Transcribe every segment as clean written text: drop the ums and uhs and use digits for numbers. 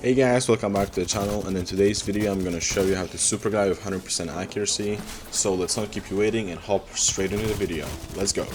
Hey guys, welcome back to the channel, and in today's video I'm going to show you how to superglide with 100% accuracy. So let's not keep you waiting and hop straight into the video. Let's go.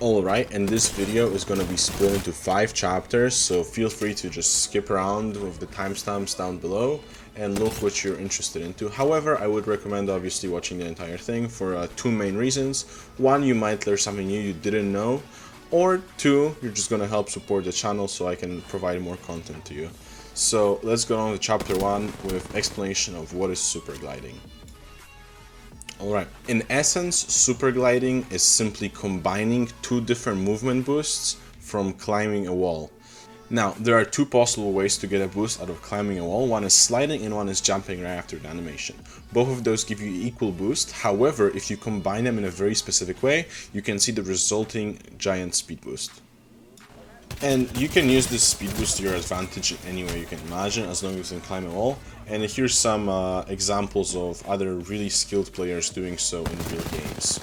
Alright, and this video is going to be split into 5 chapters, so feel free to just skip around with the timestamps down below and look what you're interested into. However, I would recommend obviously watching the entire thing for 2 main reasons. 1, you might learn something new you didn't know, or 2, you're just going to help support the channel so I can provide more content to you. So let's go on to chapter 1 with explanation of what is supergliding. Alright, in essence, supergliding is simply combining 2 different movement boosts from climbing a wall. Now, there are 2 possible ways to get a boost out of climbing a wall. One is sliding and one is jumping right after the animation. Both of those give you equal boost. However, if you combine them in a very specific way, you can see the resulting giant speed boost. And you can use this speed boost to your advantage in any way you can imagine, as long as you can climb a wall. And here's some examples of other really skilled players doing so in real games.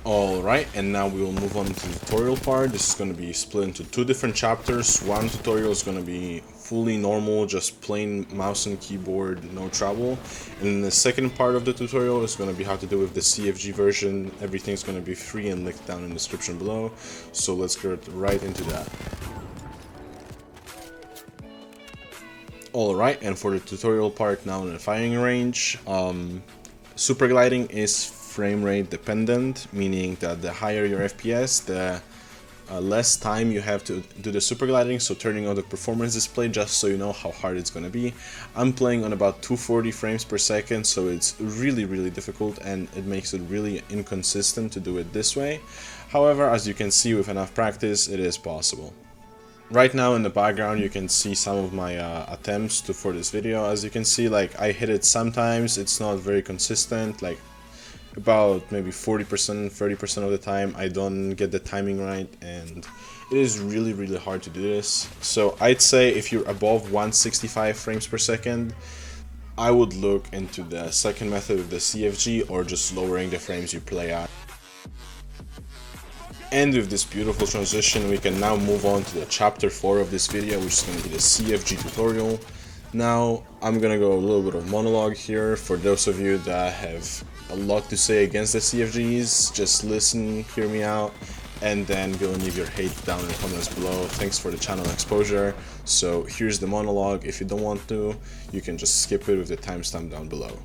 Alright, and now we will move on to the tutorial part. This is going to be split into 2 different chapters. One tutorial is going to be fully normal, just plain mouse and keyboard, no trouble. And the second part of the tutorial is going to be how to do with the CFG version. Everything's going to be free and linked down in the description below. So let's get right into that. Alright, and for the tutorial part now in the firing range, supergliding is frame rate dependent, meaning that the higher your FPS, the less time you have to do the supergliding. So turning on the performance display just so you know how hard it's going to be. I'm playing on about 240 frames per second, so it's really difficult and it makes it really inconsistent to do it this way. However, as you can see, with enough practice it is possible. Right now in the background you can see some of my attempts for this video. As you can see, like, I hit it sometimes, it's not very consistent, like about maybe 40%, 30% of the time I don't get the timing right, and it is really hard to do this. So I'd say if you're above 165 frames per second, I would look into the second method of the CFG or just lowering the frames you play at. And with this beautiful transition, we can now move on to the chapter 4 of this video, which is going to be the CFG tutorial. Now I'm gonna go a little bit of monologue here. For those of you that have a lot to say against the CFGs, just listen, hear me out, and then go and leave your hate down in the comments below. Thanks for the channel exposure. So here's the monologue. If you don't want to, you can just skip it with the timestamp down below.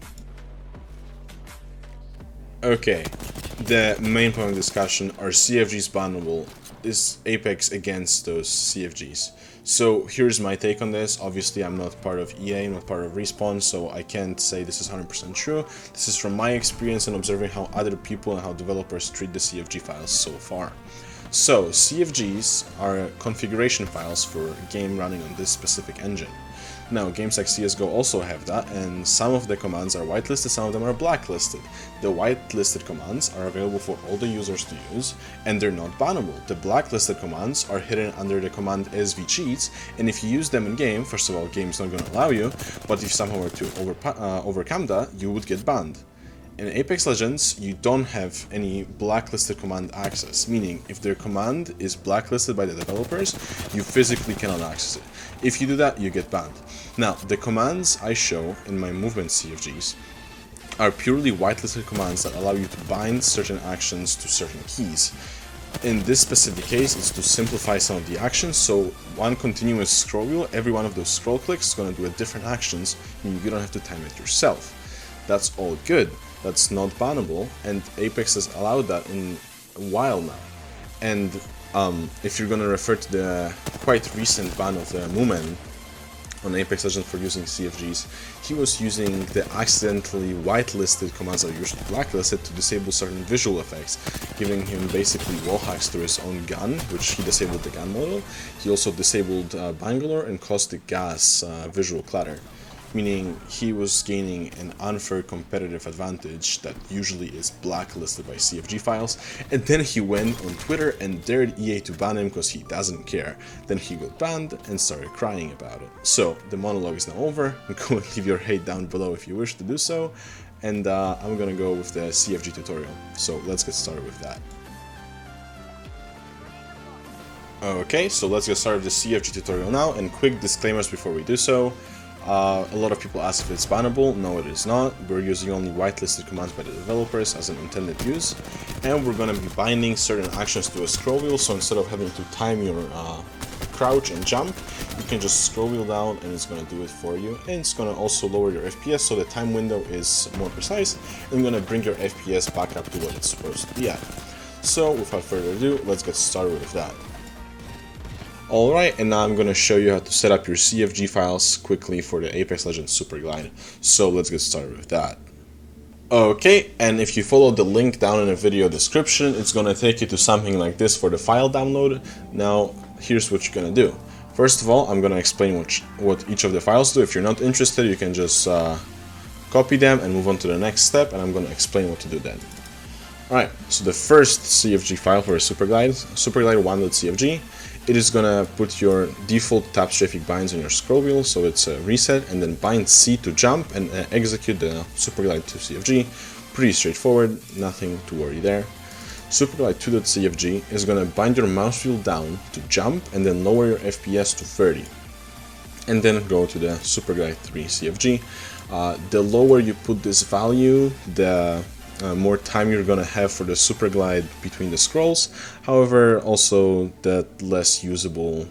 Okay, the main point of discussion: are CFGs bannable? Is Apex against those CFGs? So here's my take on this. Obviously I'm not part of EA, I'm not part of Respawn, so I can't say this is 100% true. This is from my experience and observing how other people and how developers treat the CFG files so far. So CFGs are configuration files for a game running on this specific engine. Now, games like CSGO also have that, and some of the commands are whitelisted, some of them are blacklisted. The whitelisted commands are available for all the users to use, and they're not bannable. The blacklisted commands are hidden under the command SV cheats, and if you use them in game, first of all, game's not going to allow you, but if somehow were to overcome that, you would get banned. In Apex Legends, you don't have any blacklisted command access, meaning if their command is blacklisted by the developers, you physically cannot access it. If you do that, you get banned. Now, the commands I show in my movement CFGs are purely whitelisted commands that allow you to bind certain actions to certain keys. In this specific case, it's to simplify some of the actions, so one continuous scroll wheel, every one of those scroll clicks is going to do a different actions, meaning you don't have to time it yourself. That's all good. That's not bannable, and Apex has allowed that in a while now. And if you're going to refer to the quite recent ban of the Moomin on Apex Legends for using CFGs, he was using the accidentally whitelisted commands that are usually blacklisted to disable certain visual effects, giving him basically wall hacks to his own gun, which he disabled the gun model. He also disabled Bangalore and caustic gas visual clutter. meaning he was gaining an unfair competitive advantage that usually is blacklisted by CFG files, and then he went on Twitter and dared EA to ban him because he doesn't care. Then he got banned and started crying about it. So the monologue is now over. Go and leave your hate down below if you wish to do so, and I'm gonna go with the CFG tutorial. So let's get started with that. Okay, so let's get started with the CFG tutorial now, and quick disclaimers before we do so. A lot of people ask if it's bannable. No, it is not. We're using only whitelisted commands by the developers as an intended use, and we're going to be binding certain actions to a scroll wheel, so instead of having to time your crouch and jump, you can just scroll wheel down and it's going to do it for you, and it's going to also lower your FPS so the time window is more precise, and going to bring your FPS back up to what it's supposed to be at. So without further ado, let's get started with that. Alright, and now I'm going to show you how to set up your CFG files quickly for the Apex Legends Superglide. So let's get started with that. Okay, and if you follow the link down in the video description, it's going to take you to something like this for the file download. Now, here's what you're going to do. First of all, I'm going to explain what each of the files do. If you're not interested, you can just copy them and move on to the next step, and I'm going to explain what to do then. Alright, so the first CFG file for a Superglide, Superglide1.cfg, it is gonna put your default tap strafing binds on your scroll wheel, so it's a reset, and then bind C to jump and execute the Superglide2.cfg. Pretty straightforward, nothing to worry there. Superglide2.cfg is gonna bind your mouse wheel down to jump and then lower your FPS to 30. And then go to the Superglide3.cfg. The lower you put this value, the more time you're gonna have for the Superglide between the scrolls. However, also that less usable,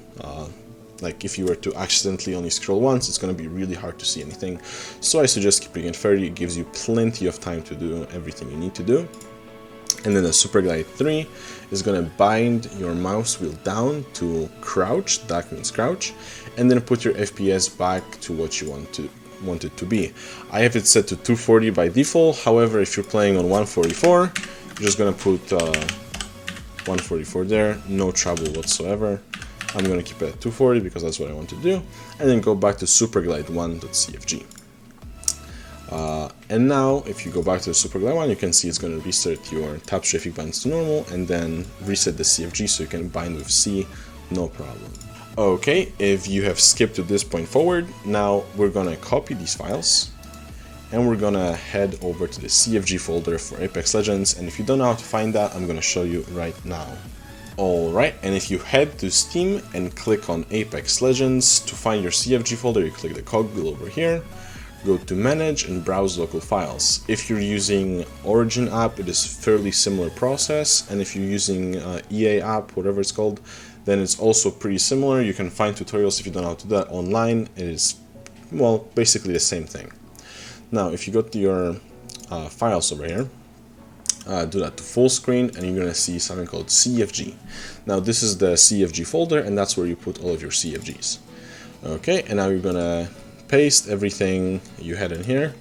like if you were to accidentally only scroll once, it's gonna be really hard to see anything. So I suggest keeping it 30, it gives you plenty of time to do everything you need to do. And then the Superglide 3 is gonna bind your mouse wheel down to crouch, that means crouch, and then put your FPS back to what you want it to be. I have it set to 240 by default. However, if you're playing on 144, you're just gonna put 144 there, no trouble whatsoever. I'm gonna keep it at 240 because that's what I want to do, and then go back to Superglide1.cfg. And now, if you go back to the Superglide 1, you can see it's gonna reset your tap strafing binds to normal, and then reset the CFG so you can bind with C, no problem. Okay, if you have skipped to this point forward, now we're gonna copy these files and we're gonna head over to the CFG folder for Apex Legends, and if you don't know how to find that, I'm gonna show you right now. Alright, and if you head to Steam and click on Apex Legends, to find your CFG folder, you click the cogwheel over here, go to Manage and Browse Local Files. If you're using Origin app, it is fairly similar process, and if you're using EA app, whatever it's called, then it's also pretty similar. You can find tutorials if you don't know how to do that online. It is, well, basically the same thing. Now, if you go to your files over here, do that to full screen, and you're gonna see something called CFG. Now, this is the CFG folder, and that's where you put all of your CFGs. Okay, and now you're gonna paste everything you had in here.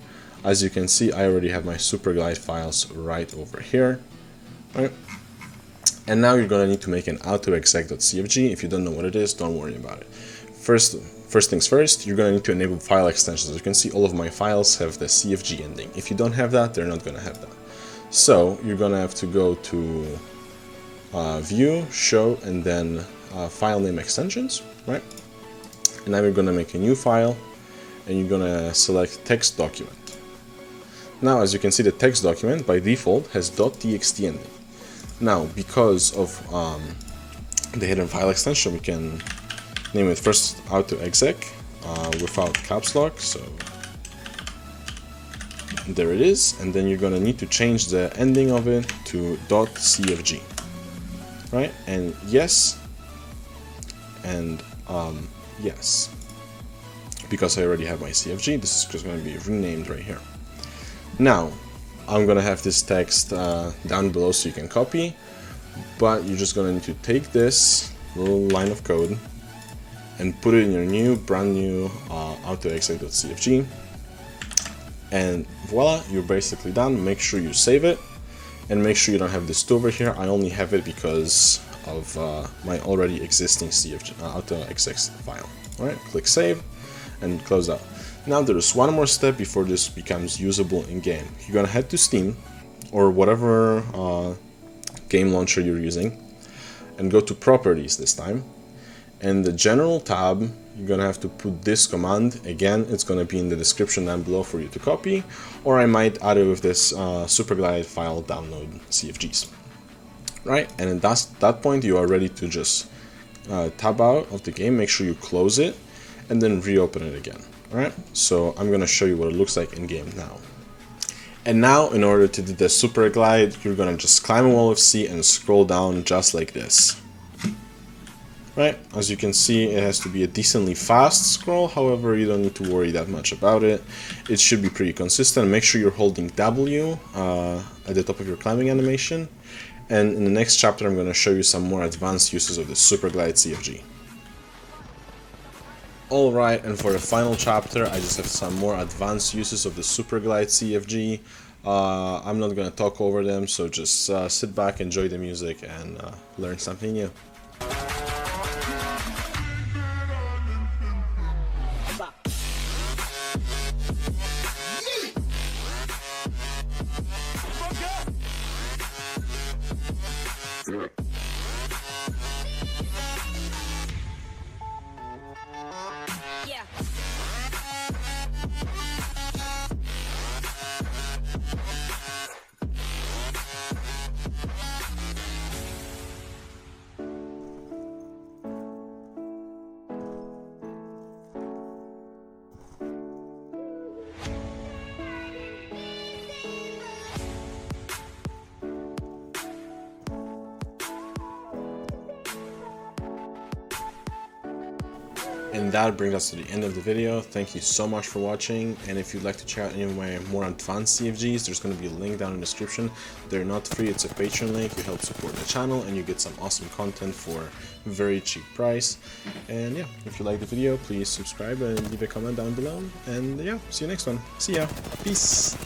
As you can see, I already have my Superglide files right over here. All right. And now you're going to need to make an autoexec.cfg. If you don't know what it is, don't worry about it. First things first, you're going to need to enable file extensions. As you can see, all of my files have the CFG ending. If you don't have that, they're not going to have that. So you're going to have to go to View, Show, and then File Name Extensions, right? And now you're going to make a new file, and you're going to select Text Document. Now, as you can see, the text document by default has .txt ending. Now, because of the hidden file extension, we can name it first autoexec without caps lock, so there it is, and then you're going to need to change the ending of it to .cfg, right? And yes, and yes, because I already have my CFG, this is just going to be renamed right here. Now, I'm gonna have this text down below so you can copy, but you're just gonna need to take this little line of code and put it in your brand new autoexec.cfg, and voila, you're basically done. Make sure you save it, and make sure you don't have this 2 over here. I only have it because of my already existing CFG autoexec file. Alright, click save and close out. Now there's one more step before this becomes usable in game. You're gonna head to Steam or whatever game launcher you're using and go to properties this time. In the general tab, you're gonna have to put this command. Again, it's gonna be in the description down below for you to copy, or I might add it with this Superglide file download CFGs. Right, and at that point you are ready to just tab out of the game, make sure you close it, and then reopen it again. Alright, so I'm gonna show you what it looks like in game now. And now, in order to do the Superglide, you're gonna just climb a wall of C and scroll down just like this. Right, as you can see, it has to be a decently fast scroll, however, you don't need to worry that much about it. It should be pretty consistent. Make sure you're holding W at the top of your climbing animation. And in the next chapter, I'm going to show you some more advanced uses of the Superglide.cfg. Alright, and for the final chapter, I just have some more advanced uses of the Superglide.cfg. I'm not going to talk over them, so just sit back, enjoy the music, and learn something new. Yeah. And that brings us to the end of the video. Thank you so much for watching, and if you'd like to check out any of my more advanced CFGs, there's going to be a link down in the description. They're not free, it's a Patreon link. You help support the channel and you get some awesome content for a very cheap price. And yeah, if you like the video, please subscribe and leave a comment down below, and yeah, see you next one. See ya. Peace.